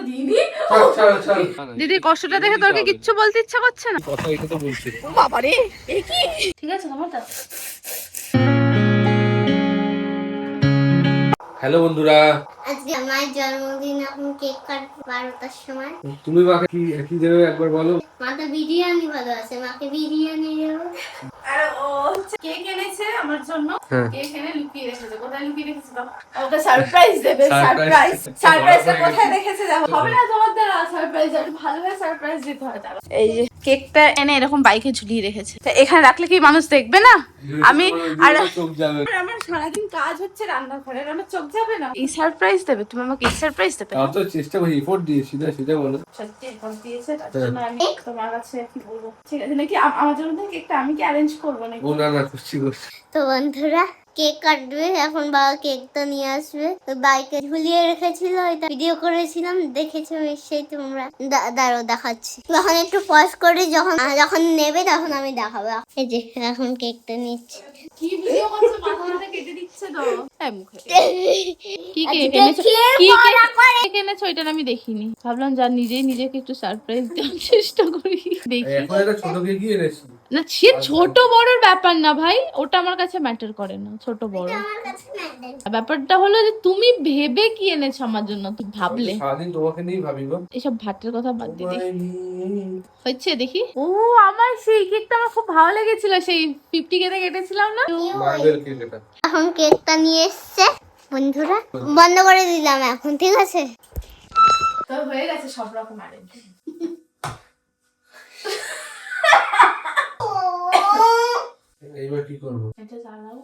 দিইনি। দিদি কষ্টটা দেখে তোর কি কিচ্ছু বলতে ইচ্ছা করছে না? কথা এটা তো বলছি। বাবা রে, এ কি? ঠিক আছে তোমার তো। হ্যালো বন্ধুরা, আজকে আমার জন্মদিন, এখন কেক কাটবো 12টার সময়। তুমি মাকে কি দেবে একবার বলো। মা তো বিরিয়ানি ভালোবাসে, মাকে বিরিয়ানি দেবো। আর ও কেক এনেছে আমার জন্য, কেক এনে লুকিয়ে রেখেছে। কোথায় লুকিয়ে রেখেছে দাও? ওকে সারপ্রাইজ দেবে। সারপ্রাইজটা কোথায় রেখেছে দেখো। হবে না তোমার দ্বারা সারপ্রাইজ, আর ভালোভাবে সারপ্রাইজ দিতে হয় তারা। এই যে কেকটা এনে এরকম বাইকে ঝুলিয়ে রেখেছে, তা এখানে রাখলে কি মানুষ দেখবে না? আমি আর চোখ যাবে। আমার সারাদিন কাজ হচ্ছে রান্নাঘরে, আমার চোখ যাবে না। এই সারপ্রাইজ দেবে? তুমি আমাকে এই সারপ্রাইজ দেবে? তাও তো চেষ্টা করি, এফোর্ট দিয়েছি না, সেটা বলো। সত্যি এখন দিয়েছে, তার জন্য আমি তোমার কাছে কি বলবো, ঠিক আছে নাকি? আমার জন্য কেকটা আমি কি অ্যারেঞ্জ করবো নাকি? ও না খুশি করছি। তো বন্ধুরা, কেক কাটবে এখন। বাবা কেকটা নিয়ে আসবে। বাইকে ঝুলিয়ে রেখেছিল, এটা ভিডিও করেছিলাম, দেখেছো নিশ্চয়ই তোমরা। দাঁড়াও দেখাচ্ছি। যখন একটু পজ করে যখন নেবে তখন আমি দেখাবো। এই যে এখন কেকটা নিচ্ছি। কি ভিডিও করছো? মাথা কেটে দিচ্ছে তো। এই মুখে কি কেক এনেছো? কি কেক এনেছো? এটা আমি দেখিনি, ভাবলাম যা নিজেই নিজেকে একটু সারপ্রাইজ দেওয়ার চেষ্টা করি। দেখি এখন একটা ছোট কেক কি এনেছি। না, সে ছোট বড়র ব্যাপার না ভাই, ওটা আমার কাছে ম্যাটার করে না, ছোট বড়। আমার কাছে ম্যান্ডেল। ব্যাপারটা হলো যে তুমি ভেবে কি এনেছো আমার জন্য, তুমি ভাবলে। সারাদিন তোমাকে নিয়েই ভাবি গো। এসব ভাতের কথা বাদ দিদি, হচ্ছে দেখি। ও আমার সেই কেকটা আমার খুব ভালো লেগেছিল, সেই 50K তে কেটেছিলাম না। মার্বেল কেক এটা। এখন কেকটা নিয়ে এসছে বন্ধুরা, বন্ধ করে দিলাম এখন, ঠিক আছে? তো হয়ে গেছে সব রকম অ্যারেঞ্জ। এইবার কি করবো? এটা জানাও।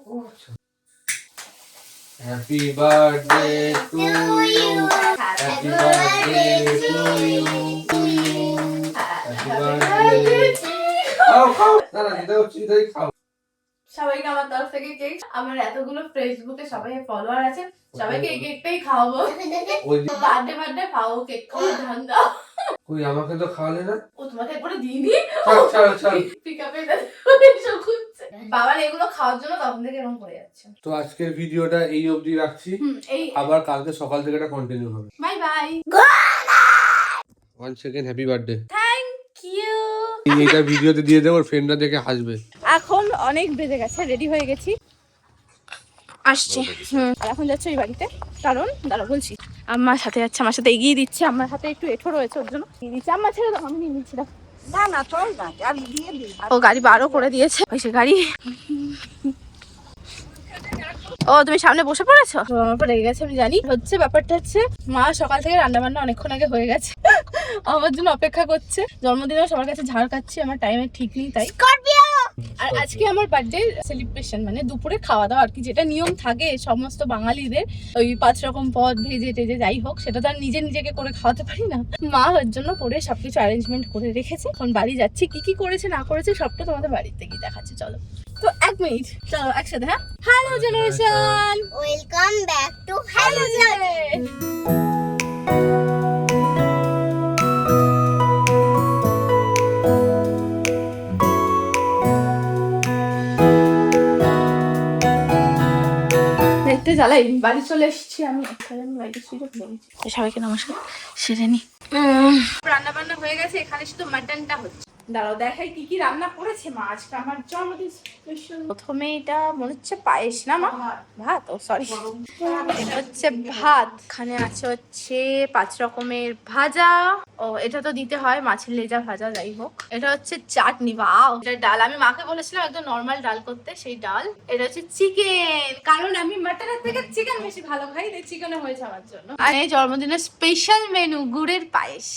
Happy birthday to you, happy birthday to you, happy birthday. খাও খাও, না যেটা হচ্ছে সেটাই খাও। সবাইকে আমার তরফ থেকে কেক। আমার এতগুলো ফেসবুকে সবাই ফলোয়ার আছে, সবাইকে এই কেকটাই খাওয়াবো। ওই বার্থডে খাও, কেক খাওয়ার ধান্দা। কই আমাকে তো খাওয়ালে না। ও তোমাকে একবারে দিইনি। চল পিকআপে এসে খুঁজছে। বাবার এগুলো খাওয়ার জন্য তখন থেকে এরকম করে যাচ্ছে। তো আজকের ভিডিওটা এই অবধি রাখছি, এই আবার কালকে সকাল থেকে এটা কন্টিনিউ হবে। Bye bye. 1 second happy birthday. Thank you. এইটা ভিডিওতে দিয়ে দেবো, ফ্রেন্ডরা দেখে হাসবে। এখন অনেক বেজে গেছে, রেডি হয়ে গেছি, আসছে। আর এখন যাচ্ছে ওই বাড়িতে, কারণ দাঁড়া বলছি, আমার সাথে যাচ্ছে, আমার সাথে এগিয়ে দিচ্ছে। আমার হাতে একটু এঁঠো রয়েছে, ওর জন্য এগিয়ে দিচ্ছে। আমার ছেড়ে দাও, আমি নিয়ে নিচ্ছি। না না চল না, গাড়ি দিয়ে দিই। ও গাড়ি বারও করে দিয়েছে, ওই সে গাড়ি। ও তুমি সামনে বসে পড়েছো? আমার উপর রেগে গেছে আমি জানি। হচ্ছে ব্যাপারটা হচ্ছে, মা সকাল থেকে রান্না বান্না অনেকক্ষণ আগে হয়ে গেছে, আমার জন্য অপেক্ষা করছে। জন্মদিনেও সবার কাছে ঝাড় খাচ্ছি, আমার টাইমের ঠিক নেই তাই। আর আজকে আমার বার্থডে সেলিব্রেশন, মানে দুপুরে খাওয়া দাওয়া আর কি, যেটা নিয়ম থাকে সমস্ত বাঙালিদের, ওই 5 রকম পদ ভেজে টেজে যাই হোক, সেটা তো আর নিজেকে করে খাওয়াতে পারি না। মা ওর জন্য করে সবকিছু অ্যারেঞ্জমেন্ট করে রেখেছে। এখন বাড়ি যাচ্ছি, কি করেছে না করেছে সবটা তোমাদের বাড়িতে গিয়ে দেখাচ্ছি, চলো। তো 1 মিনিট, চলো একসাথে। হ্যাঁ, hello generation, welcome back to hello generation. দেখতে জ্বালাই। বাড়ি চলে এসেছি আমি, সবাইকে নমস্কার, সেরে নি। রান্না বান্না হয়ে গেছে, এখানে শুধু মাটনটা হচ্ছে। দাঁড়াও দেখাই কি রান্না করেছে মা আজকে আমার জন্মদিন স্পেশাল। প্রথমে এটা মনে হচ্ছে পায়েস না মা? ভাত, ও সরি, এটা হচ্ছে ভাত। এখানে আছে হচ্ছে 5 রকমের ভাজা। ও এটা তো দিতে হয়, মাছের লেজা ভাজা, যাই হোক। এটা হচ্ছে চাটনি, বাও। এটা ডাল, আমি মাকে বলেছিলাম একদম নর্মাল ডাল করতে, সেই ডাল। এটা হচ্ছে চিকেন, কারণ আমি মাটনের থেকে চিকেন বেশি ভালো খাই, তাই চিকেনে হয়েছে আমার জন্য। আর এই জন্মদিনের স্পেশাল মেনু গুড়ের পায়েস,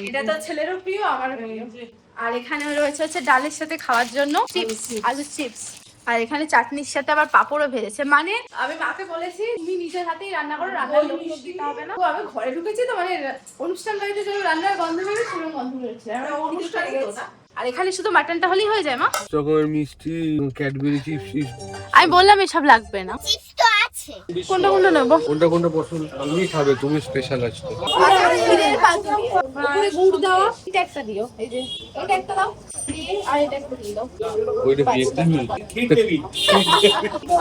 এটা তো ছেলেরও প্রিয়, আমারও প্রিয়। আর এখানে রয়েছে হচ্ছে ডালের সাথে খাওয়ার জন্য চিপস, আলু চিপস। আর এখানে চাটনির সাথে আবার পাপড়ও ভেজেছে। মানে আমি মাকে বলেছি তুমি নিজের হাতেই রান্না করো, রান্নার লোক দিতে হবে না। তো আমি ঘরে ঢুকেছি তো, মানে অনুষ্ঠান বাড়িতে যেমন রান্নার গন্ধ বেরোয়, সেরকম গন্ধ বেরোচ্ছে। আর এখানে শুধু মাটনটা হলেই হয়ে যায় মা? রকমের মিষ্টি, ক্যাডবেরি চিপস। আমি বললাম এসব লাগবে না। চিপস তো আছে। আছে। কোনটা কোনটা নেবো? কোনটা কোনটা পছন্দ তুমি খাবে, তুমি স্পেশাল আছো। ক্ষীরের পাতুরি, উপরে গুড় দেওয়া, এটা একটা দিও। এই যে এটা একটা দাও, আর এটা একটা দিয়ে দাও। ওইটা কি একদমই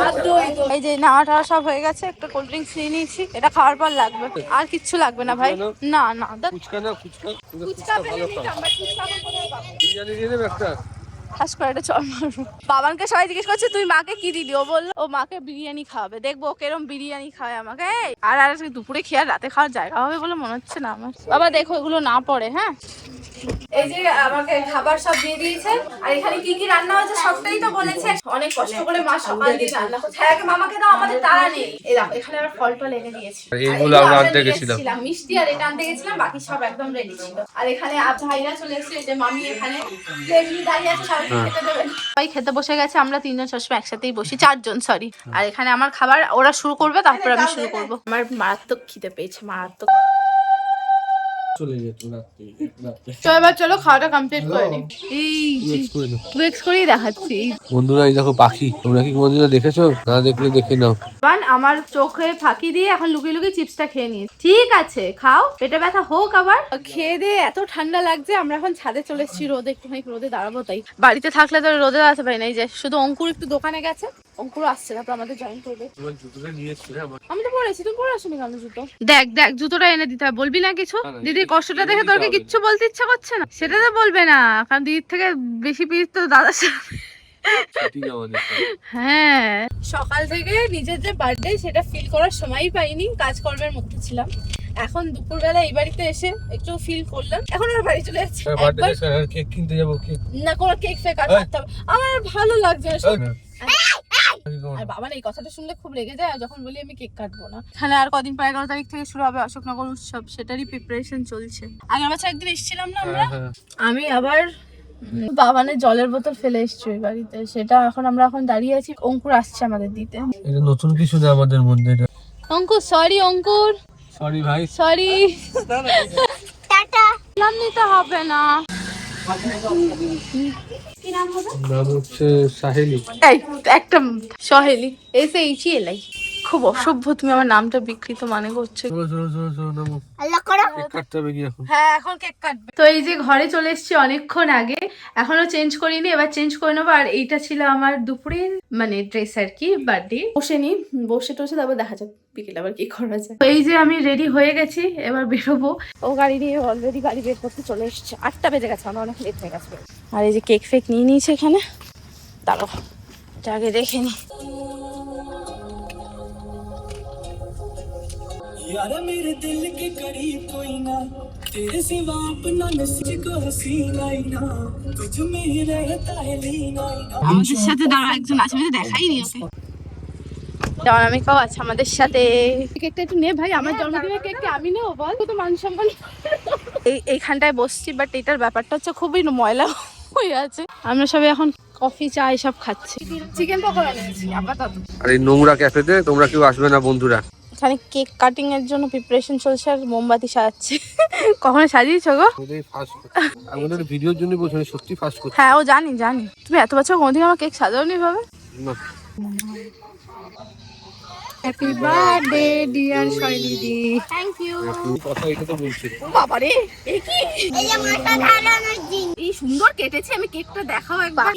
আর দই তো। এই যে নাওয়াটা সব হয়ে গেছে, একটা কোল্ড ড্রিঙ্কস নিয়ে নিয়েছি। এটা খাওয়ার পর লাগবে, আর কিচ্ছু লাগবে না ভাই। না না ফুচকা না, ফুচকা ফুচকা পেলে ভালো নিতাম, বাট ফুচকা এখন কোথায় পাবো? বিরিয়ানি দিয়ে দেবে একটা। খাস করে একটা চল মারবো। বাবানকে সবাই জিজ্ঞেস করছে তুই মাকে কি দিলি, ও বললো ও মাকে বিরিয়ানি খাওয়াবে, দেখবো ও কেরম বিরিয়ানি খাওয়ায় আমাকে। এই, আর আজকে দুপুরে খেয়ে আর রাতে খাওয়ার জায়গা হবে বলে মনে হচ্ছে না আমার। বাবা দেখো এগুলো না পড়ে। হ্যাঁ, এই যে আমাকে খাবার সব দিয়ে দিয়েছে, আর এখানে কি কি রান্না হয়েছে সবটাই তো বলেছে। অনেক কষ্ট করে মা সকাল দিয়ে রান্না করছে। হ্যাঁ, আগে মামাকে দাও, আমাদের তাড়া নেই। এই দেখো এখানে আবার ফল টল এনে দিয়েছি। এইগুলো আমরা আনতে গেছিলাম, মিষ্টি আর এটা আনতে গেছিলাম, বাকি সব একদম রেডি ছিল। আর এখানে ভাইরা চলে এসেছে, এই যে মামি এখানে এমনি দাঁড়িয়ে আছে, সবাইকে খেতে দেবেন। সবাই খেতে বসে গেছে, আমরা তিনজন সবসময় একসাথেই বসি, চারজন সরি। আর এখানে আমার খাবার ওরা শুরু করবে, তারপর আমি শুরু করবো। আমার মারাত্মক খিদে পেয়েছে, মারাত্মক। চলে যেত রাতে। চলো এবার চলো খাওয়াটা কমপ্লিট করে নি। এই টু এক্স করেই দেখাচ্ছি। বন্ধুরা এই দেখো পাখি, তোমরা কি কোনদিনও দেখেছো? না দেখলে দেখে নাও। আমার চোখে ফাঁকি দিয়ে এখন লুকিয়ে লুকিয়ে চিপসটা খেয়ে নিই। ঠিক আছে খাও, পেটে ব্যথা হোক। আবার খেয়ে দিয়ে এত ঠান্ডা লাগছে, আমরা এখন ছাদে চলে এসেছি রোদে, একটুখানি রোদে দাঁড়াবো। তাই বাড়িতে থাকলে তো রোদে দাঁড়াতে পারি না। এই যে শুধু অঙ্কুর একটু দোকানে গেছে, অঙ্কুর আসছে, তারপর আমাদের জয়েন করবে। তোমার জুতোটা নিয়ে এসেছি আমার। আমি তো পড়েছি, তুমি পরে আসনি কেন জুতো? দেখ দেখ জুতোটা এনে দিতে হবে, বলবি না কিছু? দিদির কষ্টটা দেখে তোর কি কিচ্ছু বলতে ইচ্ছা করছে না? সেটা তো বলবে না, কারণ দিদির থেকে বেশি পিস তো দাদার সাথে। হ্যাঁ, সকাল থেকে নিজের যে বার্থডে সেটা ফিল করার সময়ই পাইনি, কাজকর্মের মধ্যে ছিলাম। এখন দুপুরবেলা এই বাড়িতে এসে একটু ফিল করলাম। এখন আর বাড়ি চলে যাচ্ছি। কেক কিনতে যাবো, কেক না, কোনো কেক ফেক আর কাটতে হবে আমার ভালো লাগছে না। আর বাবা এই কথাটা শুনলে খুব রেগে যায় যখন বলি আমি কেক কাটবো না। এখানে আর কদিন পর 11 তারিখ থেকে শুরু হবে অশোকনগর উৎসব, সেটারই প্রিপারেশন চলছে। আগের বছর একদিন এসেছিলাম না আমরা, আমি আবার বাবানের জলের বোতল ফেলে এসছি ওই বাড়িতে, সেটা এখন আমরা এখন দাঁড়িয়ে আছি। অঙ্কুর আসছে আমাদের দিতে। এটা নতুন কিছু না আমাদের মধ্যে। অঙ্কুর সরি, অঙ্কুর সরি ভাই, সরি। টাটা। নাম নিতে হবে না। কি নাম হবে? নাম হচ্ছে সাহেলি। এই একটা সহেলি SHELI। খুব অসভ্য, তুমি আমার নামটা বিকৃত মানে করছো। আল্লাহ করো। কেক কাটতে হবে কি এখন? হ্যাঁ, এখন কেক কাটবে। তো এই যে ঘরে চলে এসেছি অনেকক্ষণ আগে, এখনো চেঞ্জ করিনি, এবার চেঞ্জ করে নেবো। আর এইটা ছিল আমার দুপুরের মানে ড্রেস আর কি, বার্থডে। বসে নি, বসে টসে তারপর দেখা যাক বিকেলে আবার কি করা যায়। তো এই যে আমি রেডি হয়ে গেছি, এবার বেরোবো। ও গাড়ি নিয়ে অলরেডি গাড়ি বের করতে চলে এসেছে, 8টা বেজে গেছে, আমার অনেক লেট হয়ে গেছে। আর এই যে কেক ফেক নিয়ে নিয়েছে এখানে, দাঁড়াও আগে দেখে নি। यार मेरे दिल के करीब कोई ना, तेरे सिवा अपना नसीब को हसीना ही ना, तुझ में ही रहता है लीना ही ना। আমাদের সাথে দাঁড়া একজন আছে, আমি তো দেখাইনি ওকে। যেমন আমি কাউ আছে আমাদের সাথে। কেকটা একটু নে ভাই, আমার জন্মদিনের কেকটা আমি নেবো, বল তো মান সম্মান। এইখানটায় বসছি, বাট এটার ব্যাপারটা হচ্ছে খুবই ময়লা হয়ে আছে। আমরা সবাই এখন কফি চা এসব খাচ্ছি। চিকেন পকোড়া নিয়েছি আপাতত। আর এই নোংরা ক্যাফেতে তোমরা কেউ আসবে না বন্ধুরা। এখানে কেক কাটিং এর জন্য প্রিপারেশন চলছে, আর মোমবাতি সাজাচ্ছি। কখনো সাজিয়েছো গো? আমাদের ভিডিওর জন্য বলছি, সত্যি ফাস্ট করছি। হ্যাঁ, ও জানি জানি। তুমি এত বছর কোনদিন আমার কেক সাজাওনি ভাবে। হ্যাপি বার্থডে ডিয়ার শৈলী দি। Thank you. কথা এটা তো বলছি। ও বাবা রে, এই কি এই যে মাথা ধারানোর দিন। এই সুন্দর কেটেছে, আমি কেকটা দেখাও একবার।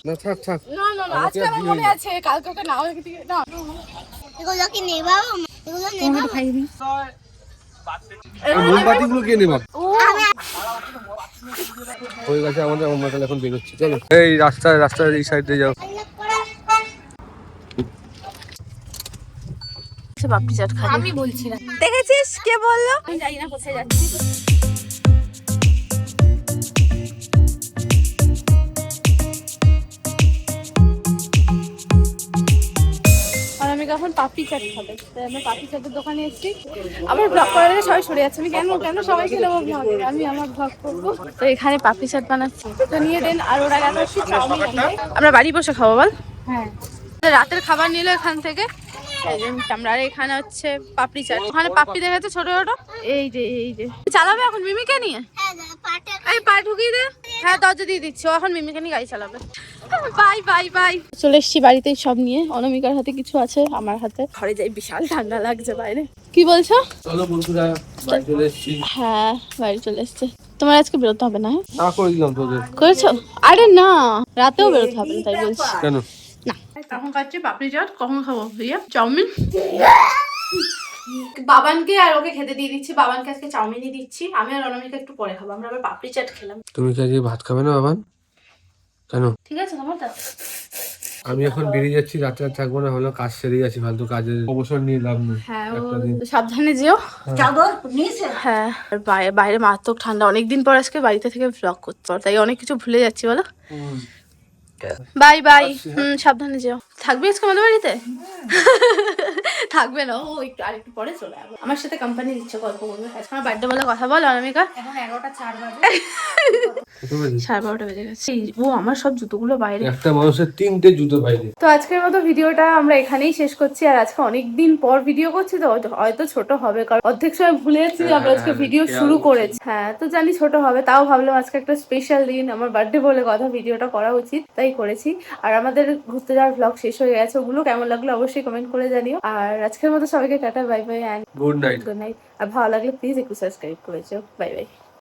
না থাক থাক। না না না, আজকে আমার মনে আছে, কালকে ওকে নাও একটু না। এগুলো কি নেবাবো? এগুলো নেবাবো? মোমবাতিগুলো কে নেবা? ও হয়ে গেছে আমাদের, আমরা তাহলে এখন বেরোচ্ছি। চলো এই রাস্তার এই সাইড দিয়ে যাও। বাপি চাট খাবে, আমি বলছি না। দেখেছিস কে বললো? আমি জানি না কোথায় যাচ্ছি। এখন পাপড়ি চাট খাবে, তাই আমরা পাপড়ি চাটের দোকানে এসেছি। আমার ব্লগ করার আগে সবাই সরে যাচ্ছে, আমি কেন সবাইকে নেবো ব্লগ, আমি আমার ব্লগ করবো। তো এখানে পাপড়ি চাট বানাচ্ছি, তো নিয়ে দেন। আর ওরা গেল চাউমিন আনতে, আমরা বাড়ি বসে খাবো বল। হ্যাঁ, রাতের খাবার নিল এখান থেকে। আমরা এখানে হচ্ছে পাপড়ি চাট, ওখানে পাপড়ি দেখাচ্ছে ছোট ছোট। এই যে চালাবে এখন মিমিকে নিয়ে। এই পা ঢুকিয়ে দে। হ্যাঁ, দরজা দিয়ে দিচ্ছি, ও এখন মিমিকে নিয়ে গাড়ি চালাবে। Bye bye bye. চলে এসেছি বাড়িতে সব নিয়ে, অনামিকার হাতে কিছু আছে, আমার হাতে। ঘরে যাই, বিশাল ঠান্ডা লাগছে বাইরে। কি বলছো? চলো বন্ধুরা বাড়ি চলে এসেছি। হ্যাঁ বাড়ি চলে এসছে। তোমার আজকে বেরোতে হবে না? না করে দিলাম তোদের। করেছো? আরে না, রাতেও বেরোতে হবে না তাই বলছি। কেন? না এখন খাচ্ছি পাপড়ি চাট, কখন খাবো ভাইয়া? চাউমিন। বাবানকে আর ওকে খেতে দিয়ে দিচ্ছি। বাবানকে আজকে চাউমিনই দিচ্ছি, আমি আর অনামিকা একটু পরে খাবো। আমরা আবার পাপড়ি চাট খেলাম। তুমি কি আজকে ভাত খাবে না বাবান? কেন? ঠিক আছে তোমার দাও। আমি এখন বেরিয়ে যাচ্ছি, রাতে আর থাকবো না, হলো কাজ সেরে যাচ্ছি, ফালতু কাজে অবসর নিয়ে লাভ নেই। হ্যাঁ একটা দিন। সাবধানে যেও। হ্যাঁ আর বাইরে মারাত্মক ঠান্ডা। অনেকদিন পর আজকে বাড়িতে থেকে ব্লগ করতে, তাই অনেক কিছু ভুলে যাচ্ছি বলো। Bye bye. সাবধানে যেও। থাকবে আজকে আমাদের বাড়িতে? থাকবে না, ও একটু আরেকটু পরে চলে যাবো। আমার সাথে কোম্পানি দিচ্ছে, গল্প করবে। আজকে আমার বার্থডে বলে কথা বল অনামিকা। এখন 11:04 বাজে। 12:30 বেজে গেছে। ও আমার সব জুতোগুলো বাইরে। একটা মানুষের 3টে জুতো বাইরে। তো আজকের মতো ভিডিওটা আমরা এখানেই শেষ করছি। আর আজকে অনেকদিন পর ভিডিও করছি, তো হয়তো ছোট হবে, কারণ অর্ধেক সময় ভুলে যাচ্ছি যে আমরা আজকে ভিডিও শুরু করেছি। হ্যাঁ তো জানি ছোট হবে, তাও ভাবলাম আজকে একটা স্পেশাল দিন, আমার বার্থডে বলে কথা, ভিডিওটা করা উচিত, তাই করেছি। আর আমাদের ঘুরতে যাওয়ার ব্লগ শেষ হয়ে গেছে, ওগুলো কেমন লাগলো অবশ্যই কমেন্ট করে জানিও। আর আজকের মতো সবাইকে tata, bye bye, and good night. Good night. আর ভালো লাগলে প্লিজ একটু সাবস্ক্রাইব করে যাও। Bye by.